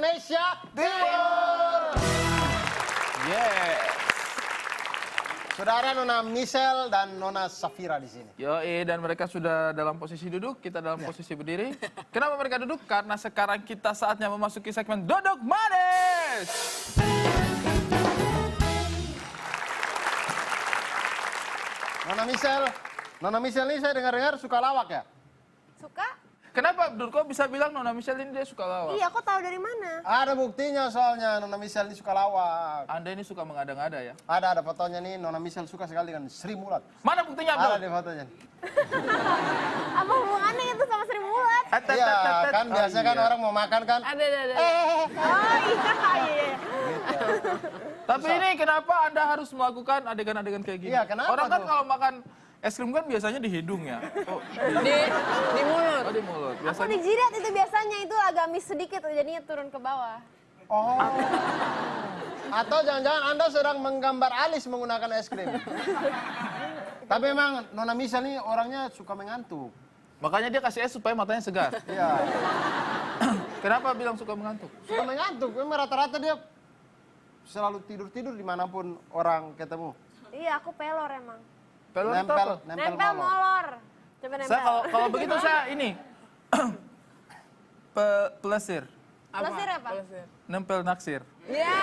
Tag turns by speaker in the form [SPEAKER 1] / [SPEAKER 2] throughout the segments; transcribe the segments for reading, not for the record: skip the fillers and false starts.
[SPEAKER 1] Indonesia Timur.
[SPEAKER 2] Yes.
[SPEAKER 1] Sudah ada Nona Michelle dan Nona Safira di sini.
[SPEAKER 2] Yoi, dan mereka sudah dalam posisi duduk, kita dalam posisi berdiri. Kenapa mereka duduk? Karena sekarang kita saatnya memasuki segmen Duduk Manis.
[SPEAKER 1] Nona Michelle ini saya dengar-dengar suka lawak ya?
[SPEAKER 3] Suka?
[SPEAKER 2] Kenapa Abdul kok bisa bilang Nona Michelle ini dia suka lawak?
[SPEAKER 3] Iya, kok tahu dari mana?
[SPEAKER 1] Ada buktinya soalnya Nona Michelle ini suka lawak.
[SPEAKER 2] Anda ini suka mengada-ngada ya?
[SPEAKER 1] Ada fotonya nih, Nona Michelle suka sekali dengan Sri Mulat.
[SPEAKER 2] Mana buktinya
[SPEAKER 1] Ada
[SPEAKER 2] Abdul?
[SPEAKER 1] di fotonya.
[SPEAKER 3] Apa hubungannya itu sama Sri Mulat?
[SPEAKER 1] Iya, kan biasanya kan orang mau makan kan.
[SPEAKER 3] Ada. Oh iya.
[SPEAKER 2] Tapi ini kenapa Anda harus melakukan adegan-adegan kayak gini?
[SPEAKER 1] Iya, kenapa
[SPEAKER 2] Orang kan
[SPEAKER 1] tuh?
[SPEAKER 2] kalau makan es krim kan biasanya di hidung ya? Oh,
[SPEAKER 3] Di mulut.
[SPEAKER 2] oh di mulut.
[SPEAKER 3] Aku
[SPEAKER 2] Biasanya.
[SPEAKER 3] di jidat itu biasanya itu agak miss sedikit jadinya turun ke bawah.
[SPEAKER 1] Oh. Atau jangan-jangan Anda sedang menggambar alis menggunakan es krim. Tapi memang Nona Michelle ini orangnya suka mengantuk.
[SPEAKER 2] Makanya dia kasih es supaya matanya segar.
[SPEAKER 1] Iya.
[SPEAKER 2] Kenapa bilang suka mengantuk?
[SPEAKER 1] Suka mengantuk. Memang rata-rata dia selalu tidur-tidur dimanapun orang ketemu.
[SPEAKER 3] Iya, aku pelor emang.
[SPEAKER 2] Pelor itu apa?
[SPEAKER 3] Nempel
[SPEAKER 1] molor.
[SPEAKER 3] molor. Coba nempel.
[SPEAKER 2] Saya kalau begitu saya ini pelesir,
[SPEAKER 3] Pelesir apa?
[SPEAKER 2] nempel naksir.
[SPEAKER 3] Ya.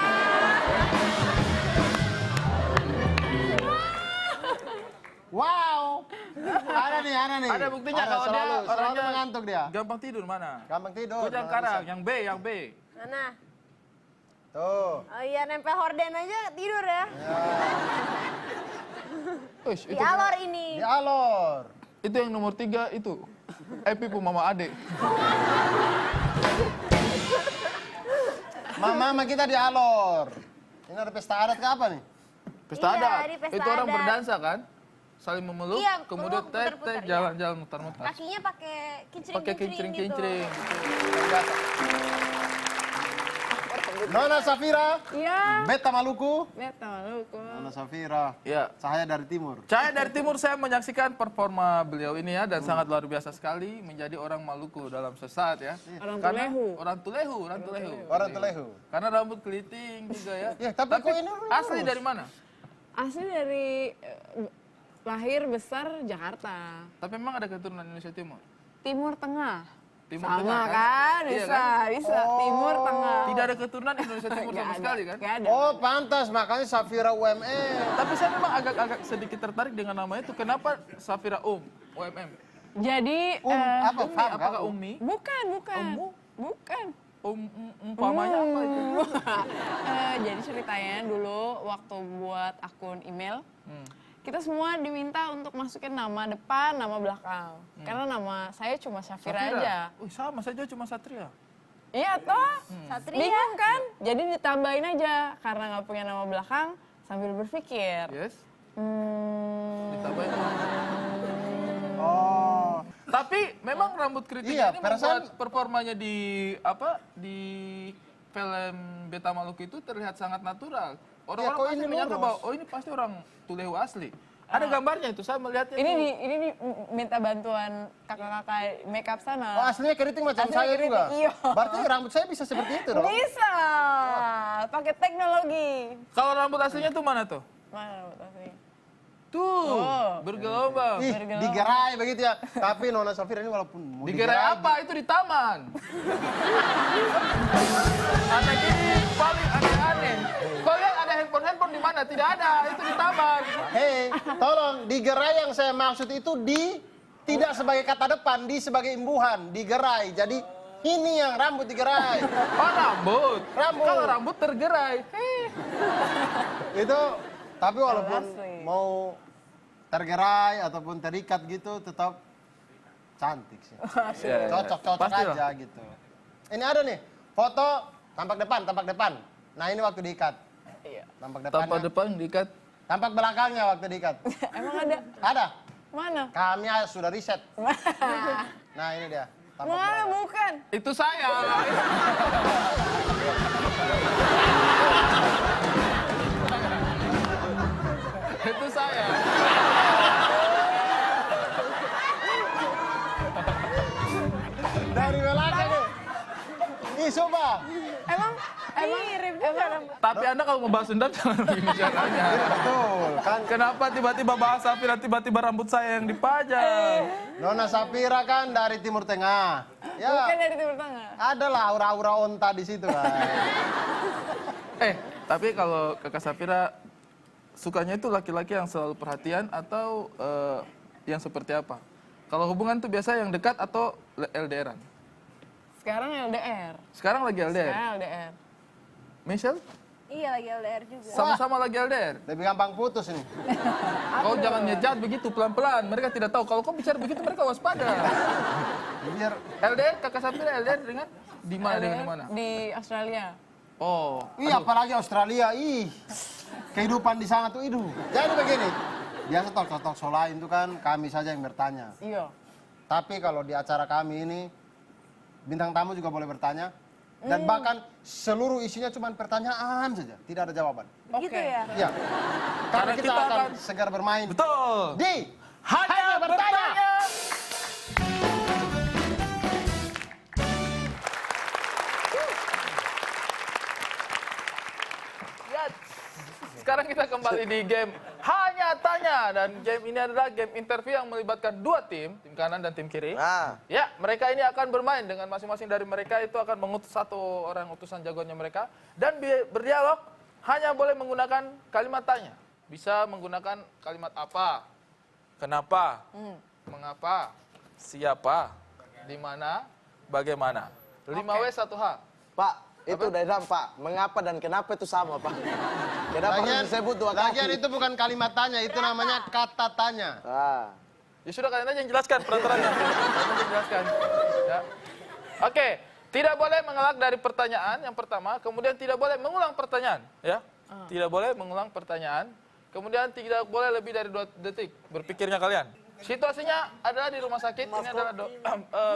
[SPEAKER 1] Wow. Ada nih.
[SPEAKER 2] Ada buktinya kalau dia
[SPEAKER 1] selalu
[SPEAKER 2] orangnya
[SPEAKER 1] mengantuk dia.
[SPEAKER 2] gampang tidur mana?
[SPEAKER 1] Gampang tidur.
[SPEAKER 2] Kujang
[SPEAKER 1] Nona
[SPEAKER 2] karang,
[SPEAKER 1] Michelle.
[SPEAKER 2] yang B.
[SPEAKER 3] Mana?
[SPEAKER 1] Tuh.
[SPEAKER 3] Oh iya, nempel horden aja tidur ya.
[SPEAKER 2] Uish,
[SPEAKER 3] Di alor ini.
[SPEAKER 1] Di alor.
[SPEAKER 2] itu yang nomor 3 itu. Epi pu mama ade.
[SPEAKER 1] Mama kita di alor. Ini ada pesta adat ke apa nih?
[SPEAKER 2] Pesta
[SPEAKER 3] Iya,
[SPEAKER 2] adat.
[SPEAKER 3] ini pesta
[SPEAKER 2] Itu orang
[SPEAKER 3] adat.
[SPEAKER 2] berdansa kan? Saling memeluk,
[SPEAKER 3] Iya,
[SPEAKER 2] kemudian
[SPEAKER 3] peluk,
[SPEAKER 2] teh
[SPEAKER 3] puter-puter, iya.
[SPEAKER 2] jalan-jalan mutar-mutar.
[SPEAKER 3] Kakinya pakai kincring-kincring
[SPEAKER 2] Pakai kincring-kincring.
[SPEAKER 1] Nona Safira.
[SPEAKER 3] Iya.
[SPEAKER 1] Beta Maluku.
[SPEAKER 3] Beta Maluku.
[SPEAKER 1] Nona Safira.
[SPEAKER 2] Ya.
[SPEAKER 1] Cahaya dari timur.
[SPEAKER 2] Saya dari timur, saya menyaksikan performa beliau ini ya, dan sangat luar biasa sekali menjadi orang Maluku dalam sesaat ya.
[SPEAKER 3] Orang
[SPEAKER 2] Karena
[SPEAKER 3] Tulehu.
[SPEAKER 2] Orang Tulehu.
[SPEAKER 1] Orang Telehu.
[SPEAKER 2] Karena rambut keriting juga ya.
[SPEAKER 1] Ya, tapi kok ini
[SPEAKER 2] asli
[SPEAKER 1] lurus?
[SPEAKER 2] dari mana?
[SPEAKER 4] Asli dari lahir besar Jakarta.
[SPEAKER 2] Tapi memang ada keturunan Indonesia Timur.
[SPEAKER 4] Timur Tengah.
[SPEAKER 2] Timur
[SPEAKER 4] Sama
[SPEAKER 2] Tengah,
[SPEAKER 4] kan?
[SPEAKER 2] Iya
[SPEAKER 4] Bisa,
[SPEAKER 2] kan?
[SPEAKER 4] bisa. Timur Tengah.
[SPEAKER 2] Tidak ada keturunan Indonesia Timur
[SPEAKER 4] Nggak
[SPEAKER 2] sama
[SPEAKER 4] ada,
[SPEAKER 2] sekali kan?
[SPEAKER 4] nggak ada.
[SPEAKER 1] Oh, pantas makanya Safira UMM.
[SPEAKER 2] Tapi saya memang agak sedikit tertarik dengan nama itu. Kenapa Safira UMM?
[SPEAKER 4] Jadi,
[SPEAKER 1] Apa?
[SPEAKER 2] Umi,
[SPEAKER 1] Faham,
[SPEAKER 2] apakah
[SPEAKER 1] kamu?
[SPEAKER 2] Umi?
[SPEAKER 4] bukan.
[SPEAKER 2] Ummu?
[SPEAKER 4] Bukan.
[SPEAKER 2] Umpamanya apa itu?
[SPEAKER 4] Jadi ceritanya dulu waktu buat akun email, kita semua diminta untuk masukin nama depan, nama belakang. Karena nama saya cuma Safira aja.
[SPEAKER 2] Wih, sama saja cuma Satria.
[SPEAKER 4] Iya toh?
[SPEAKER 3] Satria.
[SPEAKER 4] Bingung kan? Jadi ditambahin aja karena nggak punya nama belakang sambil berpikir.
[SPEAKER 2] Yes.
[SPEAKER 4] Hmm,
[SPEAKER 1] Oh.
[SPEAKER 2] Tapi memang rambut keriting
[SPEAKER 1] Iya,
[SPEAKER 2] ini
[SPEAKER 1] perasaan-
[SPEAKER 2] membuat performanya di film Beta Maluku itu terlihat sangat natural. Orang-orang
[SPEAKER 1] kok
[SPEAKER 2] pasti
[SPEAKER 1] ini
[SPEAKER 2] menyangka
[SPEAKER 1] lurus?
[SPEAKER 2] bahwa oh ini pasti orang Tulehu asli. Ada gambarnya itu, saya melihatnya.
[SPEAKER 4] ini minta bantuan kakak-kakak makeup
[SPEAKER 1] Oh,
[SPEAKER 4] sana.
[SPEAKER 1] aslinya keriting macam
[SPEAKER 4] Aslinya
[SPEAKER 1] saya
[SPEAKER 4] keriting,
[SPEAKER 1] juga.
[SPEAKER 4] iya.
[SPEAKER 1] Berarti rambut saya bisa seperti itu dong?
[SPEAKER 4] Bisa, pakai teknologi.
[SPEAKER 2] Kalau rambut aslinya tuh mana tuh?
[SPEAKER 4] Mana rambut aslinya?
[SPEAKER 2] Tuh,
[SPEAKER 4] Oh.
[SPEAKER 2] bergelombang.
[SPEAKER 1] Ih, digerai begitu ya. Tapi Nona Safira ini walaupun mau
[SPEAKER 2] Digerai apa? Itu di taman. Anak ini paling aneh-aneh. Kau lihat ada handphone di mana? Tidak ada, itu di taman.
[SPEAKER 1] Hei, tolong digerai yang saya maksud itu tidak sebagai kata depan, sebagai imbuhan, digerai. Jadi ini yang rambut digerai.
[SPEAKER 2] Oh, rambut.
[SPEAKER 1] Rambut.
[SPEAKER 2] Kalau rambut tergerai.
[SPEAKER 1] Itu tapi walaupun
[SPEAKER 4] Asli.
[SPEAKER 1] mau tergerai ataupun terikat gitu tetap cantik sih. Cocok-cocok
[SPEAKER 2] Pastilah.
[SPEAKER 1] aja gitu. Ini ada nih foto tampak depan. Nah, ini waktu diikat.
[SPEAKER 4] Iya.
[SPEAKER 1] Tampak
[SPEAKER 2] Tanpa
[SPEAKER 1] depannya.
[SPEAKER 2] depan diikat.
[SPEAKER 1] Tampak belakangnya waktu diikat.
[SPEAKER 4] Emang ada?
[SPEAKER 1] Ada.
[SPEAKER 4] Mana?
[SPEAKER 1] Kami sudah riset. Nah, ini dia. Tampak
[SPEAKER 4] Mana
[SPEAKER 1] belakang.
[SPEAKER 4] bukan?
[SPEAKER 2] Itu saya. Itu saya.
[SPEAKER 1] Dari belakang nih. Ih, coba.
[SPEAKER 4] Emang
[SPEAKER 2] Tapi Anda kalau mau bahas dendam jangan begini caranya.
[SPEAKER 1] Betul, kan?
[SPEAKER 2] Kenapa tiba-tiba bahas Safira, tiba-tiba rambut saya yang dipajang?
[SPEAKER 1] Nona Safira kan dari Timur Tengah. Ya,
[SPEAKER 4] Bukan dari Timur Tengah.
[SPEAKER 1] adalah aura-aura onta di situ kan.
[SPEAKER 2] Tapi kalau kakak Safira sukanya itu laki-laki yang selalu perhatian atau yang seperti apa? Kalau hubungan tuh biasa yang dekat atau LDRan?
[SPEAKER 4] Sekarang LDR.
[SPEAKER 2] Sekarang lagi LDR.
[SPEAKER 4] Sekarang LDR.
[SPEAKER 2] Michelle?
[SPEAKER 3] Iya lagi LDR juga.
[SPEAKER 2] Sama-sama lagi LDR.
[SPEAKER 1] Lebih gampang putus ini.
[SPEAKER 2] Kau jangan ngejat begitu pelan-pelan. Mereka tidak tahu. Kalau kau bicara begitu mereka waspada.
[SPEAKER 1] Biar
[SPEAKER 2] LDR, kakak Safira LDR dengan di mana dengan di mana?
[SPEAKER 4] Di Australia.
[SPEAKER 2] Oh,
[SPEAKER 1] iya, apalagi Australia, kehidupan di sana tuh, Jadi begini, biasa talk show lain tuh kan kami saja yang bertanya.
[SPEAKER 4] Iya.
[SPEAKER 1] Tapi kalau di acara kami ini, bintang tamu juga boleh bertanya. Dan bahkan seluruh isinya cuma pertanyaan saja, tidak ada jawaban.
[SPEAKER 3] Gitu ya?
[SPEAKER 1] Iya, karena kita akan segar bermain
[SPEAKER 2] betul.
[SPEAKER 1] di Hanya Bertanya.
[SPEAKER 2] Sekarang kita kembali di game Hanya Tanya. Dan game ini adalah game interview yang melibatkan dua tim kanan dan tim kiri. Ya, mereka ini akan bermain dengan masing-masing dari mereka itu akan mengutus satu orang utusan jagoannya mereka. Dan berdialog hanya boleh menggunakan kalimat tanya. Bisa menggunakan kalimat apa, kenapa, mengapa, siapa, di mana, bagaimana. 5W 1H.
[SPEAKER 5] Pak, itu dalam Pak, mengapa dan kenapa itu sama Pak? Kenapa harus disebut dua kali?
[SPEAKER 1] Lagian itu bukan kalimat tanya, itu namanya kata tanya.
[SPEAKER 2] Ya sudah, kalian aja yang jelaskan peraturannya. Kalian aja yang jelaskan. Ya. Oke, tidak boleh mengelak dari pertanyaan yang pertama, kemudian tidak boleh mengulang pertanyaan, ya. Tidak boleh mengulang pertanyaan, kemudian tidak boleh lebih dari 2 detik berpikirnya kalian. Situasinya adalah di rumah sakit, ini adalah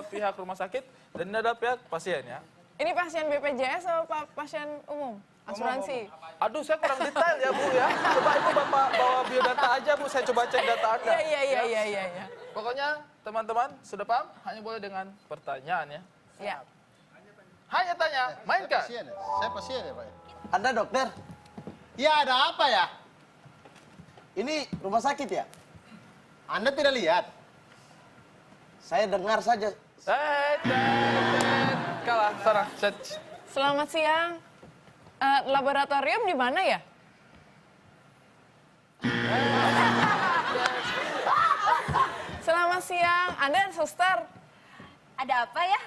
[SPEAKER 2] pihak rumah sakit dan ini adalah pihak pasien, ya.
[SPEAKER 4] Ini pasien BPJS atau pasien umum? Asuransi?
[SPEAKER 2] Aduh, saya kurang detail ya Bu ya. Coba Ibu Bapak bawa biodata aja Bu, saya coba cek data Anda.
[SPEAKER 4] Iya.
[SPEAKER 2] Pokoknya teman-teman sudah paham, hanya boleh dengan pertanyaan ya.
[SPEAKER 4] Iya.
[SPEAKER 2] Hanya tanya, mainkan.
[SPEAKER 1] Saya pasien ya Pak.
[SPEAKER 5] Anda dokter?
[SPEAKER 1] Ya ada apa ya?
[SPEAKER 5] Ini rumah sakit ya?
[SPEAKER 1] Anda tidak lihat?
[SPEAKER 5] Saya dengar saja.
[SPEAKER 2] Kalah, sana.
[SPEAKER 4] Selamat siang. Laboratorium di mana ya? Selamat siang. Anda suster?
[SPEAKER 3] Ada apa ya?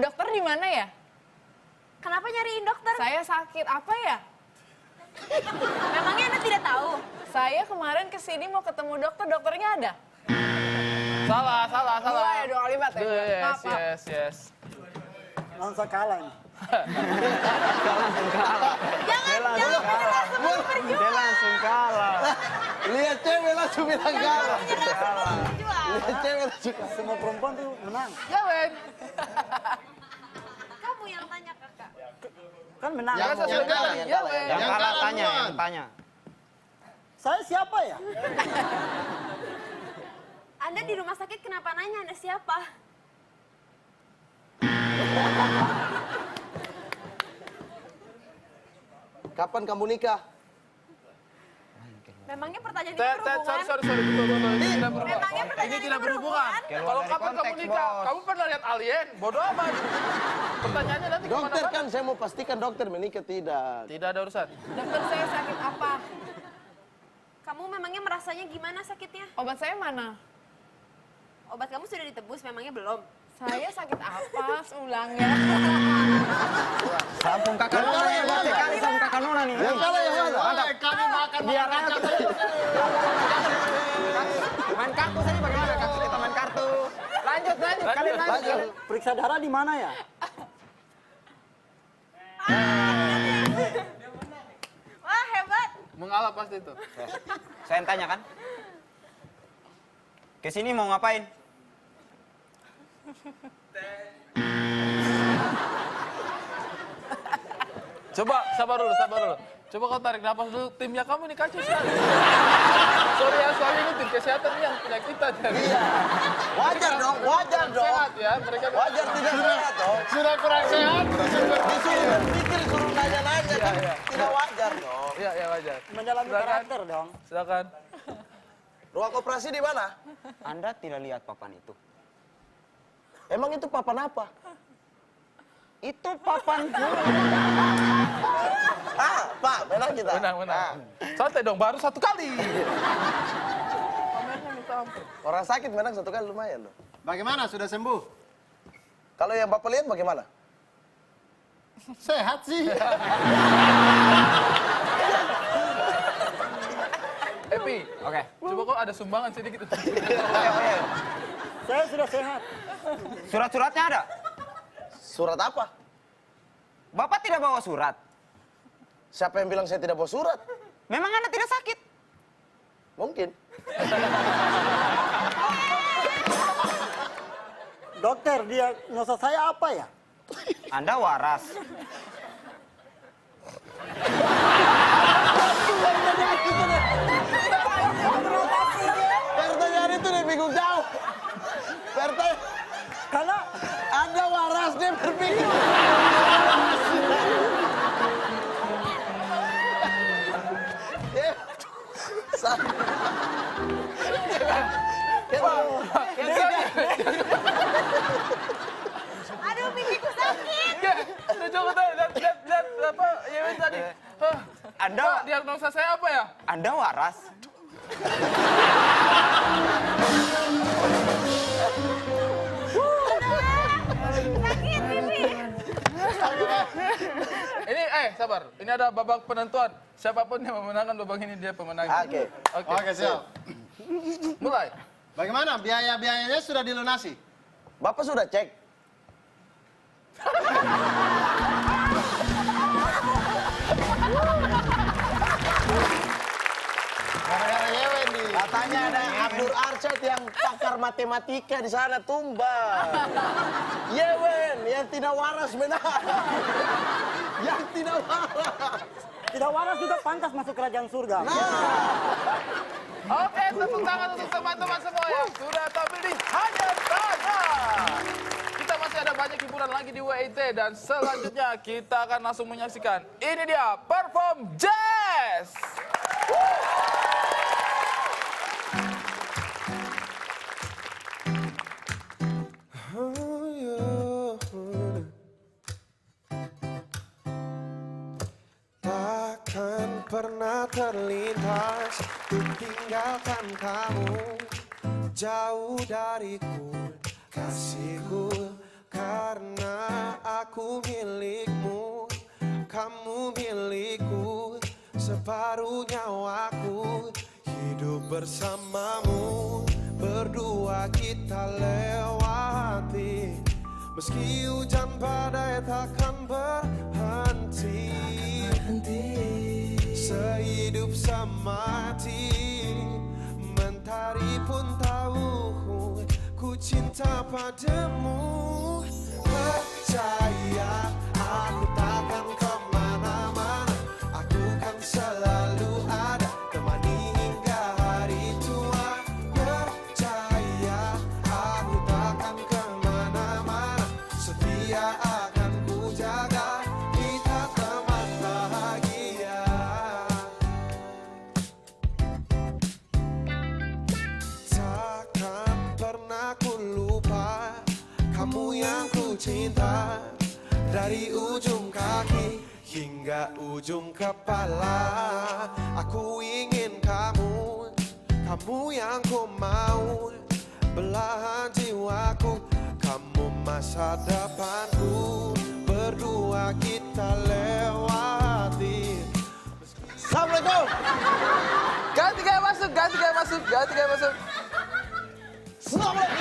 [SPEAKER 4] Dokter di mana ya?
[SPEAKER 3] Kenapa nyariin dokter?
[SPEAKER 4] Saya sakit apa ya?
[SPEAKER 3] Memangnya Anda tidak tahu?
[SPEAKER 4] Saya kemarin kesini mau ketemu dokter, dokternya ada?
[SPEAKER 2] Salah.
[SPEAKER 4] Dua ya, 2 kalimat ya? Maaf.
[SPEAKER 2] Yes.
[SPEAKER 6] Langsung kalah ini.
[SPEAKER 3] Jangan menyerah sebelum berjuang.
[SPEAKER 5] Dia langsung kalah. Lihat cewek langsung bilang kalah.
[SPEAKER 3] Menyerah sebelum berjuang.
[SPEAKER 5] Lihat cewek langsung kalah.
[SPEAKER 6] Semua perempuan tuh menang.
[SPEAKER 2] Jawen.
[SPEAKER 3] Kamu yang tanya kakak.
[SPEAKER 6] Kan menang.
[SPEAKER 1] Yang kalah.
[SPEAKER 2] Jawen.
[SPEAKER 1] Yang kalah tanya, yang
[SPEAKER 5] tanya.
[SPEAKER 6] Saya siapa ya?
[SPEAKER 3] Anda di rumah sakit kenapa nanya Anda siapa?
[SPEAKER 5] Kapan kamu nikah?
[SPEAKER 3] Memangnya pertanyaan ini berhubungan?
[SPEAKER 2] Sorry. Betul. Ini tidak berhubungan.
[SPEAKER 3] Memangnya pertanyaan ini berhubungan?
[SPEAKER 2] Kalau kapan kamu nikah? Kamu pernah lihat alien? Bodoh amat. Pertanyaannya nanti
[SPEAKER 5] Dokter
[SPEAKER 2] kemana-mana.
[SPEAKER 5] kan saya mau pastikan dokter menikah tidak.
[SPEAKER 2] Tidak ada urusan.
[SPEAKER 4] Dokter, saya sakit apa?
[SPEAKER 3] Kamu memangnya merasanya gimana sakitnya?
[SPEAKER 4] Obat saya mana?
[SPEAKER 3] Obat kamu sudah ditebus, memangnya belum?
[SPEAKER 4] Saya sakit apa? Seulangnya.
[SPEAKER 5] Sampung kakak Nona ya, berarti kali sampung kakak Nona nih. Yang kalah yang mana?
[SPEAKER 1] Kami makan
[SPEAKER 5] Biar aja. Main kartu saja bagaimana? Kita main kartu. Lanjut. Kalian lanjut.
[SPEAKER 6] Periksa darah di mana ya?
[SPEAKER 3] Wah, hebat.
[SPEAKER 2] Mengalah pasti itu.
[SPEAKER 7] Saya yang tanya kan? Kesini mau ngapain?
[SPEAKER 2] Coba, sabar dulu. Coba kau tarik napas dulu, timnya kamu ini kacau sekali. Sorry ya, soalnya ini tim kesehatan yang punya kita.
[SPEAKER 5] Iya. Wajar dong, wajar dong.
[SPEAKER 2] Sehat ya, mereka
[SPEAKER 5] Wajar tidak sehat dong.
[SPEAKER 1] Sudah kurang sehat.
[SPEAKER 5] Disuruh berpikir, suruh nanya-nanya kan. Tidak wajar dong.
[SPEAKER 2] Iya, iya wajar.
[SPEAKER 6] Mendalami
[SPEAKER 2] Silakan.
[SPEAKER 6] karakter dong.
[SPEAKER 2] Silakan.
[SPEAKER 5] Ruang operasi di mana?
[SPEAKER 7] Anda tidak lihat papan itu.
[SPEAKER 5] Emang itu papan apa?
[SPEAKER 7] Itu papan
[SPEAKER 5] Pak, menang kita.
[SPEAKER 2] Menang. Santai dong, baru 1 kali. Pamernya minta ampun.
[SPEAKER 5] Orang sakit menang 1 kali lumayan loh.
[SPEAKER 1] Bagaimana, sudah sembuh?
[SPEAKER 5] Kalau yang Bapak lihat bagaimana?
[SPEAKER 1] Sehat sih.
[SPEAKER 2] Epi,
[SPEAKER 7] Oke.
[SPEAKER 2] coba kok ada sumbangan sedikit.
[SPEAKER 6] Saya sudah sehat.
[SPEAKER 7] Surat-suratnya ada?
[SPEAKER 5] Surat apa?
[SPEAKER 7] Bapak tidak bawa surat.
[SPEAKER 5] Siapa yang bilang saya tidak bawa surat?
[SPEAKER 7] Memang Anda tidak sakit?
[SPEAKER 5] Mungkin.
[SPEAKER 6] Dokter, diagnosa saya apa ya?
[SPEAKER 7] Anda waras.
[SPEAKER 5] Pertanyaan itu dia bingung jauh.
[SPEAKER 6] Karena
[SPEAKER 5] Anda waras, dia berpikir. Ya,
[SPEAKER 3] Aduh, pipiku sakit.
[SPEAKER 2] Coba lihat apa Yewen tadi.
[SPEAKER 7] Anda
[SPEAKER 2] Pak, diagnosa saya apa ya?
[SPEAKER 7] Anda waras.
[SPEAKER 3] Sakit pipi.
[SPEAKER 2] Ini sabar. Ini ada babak penentuan. Siapapun yang memenangkan babak ini dia pemenangnya.
[SPEAKER 5] Oke.
[SPEAKER 1] Oke, siap.
[SPEAKER 2] Mulai.
[SPEAKER 1] Bagaimana, biaya-biayanya sudah dilunasi?
[SPEAKER 5] Bapak sudah cek?
[SPEAKER 1] Gara-gara Yewen nih.
[SPEAKER 5] Katanya ada Abdur Arsyad yang pakar matematika di sana tumbang. Yewen, yang tidak waras menang. Yang tidak waras.
[SPEAKER 6] tidak waras juga pantas masuk kerajaan surga.
[SPEAKER 2] Oke, tepuk tangan untuk teman-teman semua yang sudah tampil di Hanya Tanya. Kita masih ada banyak hiburan lagi di WIT dan selanjutnya kita akan langsung menyaksikan. Ini dia Perform Jazz.
[SPEAKER 8] Takkan pernah terlintas untuk tinggalkan kamu jauh dariku, kasihku, karena aku milikmu, kamu milikku, separuh nyawaku, hidup bersamamu, berdua kita lewati, meski hujan badai takkan berhenti. Sehidup semati, mentari pun tahu ku cinta padamu. Percaya aku takkan kemana-mana, aku kan selalu ada temani hingga hari tua. Percaya aku takkan kemana-mana, setia akan ku jaga, kita teman bahagia. Takkan pernah ku lupa kamu yang ku cinta, dari ujung kaki hingga ujung kepala. Aku ingin kamu, kamu yang ku mau, belahan jiwaku, kamu masa depanku, berdua kita lewati.
[SPEAKER 5] Assalamualaikum.
[SPEAKER 2] Ganti gaya masuk.
[SPEAKER 5] Assalamualaikum.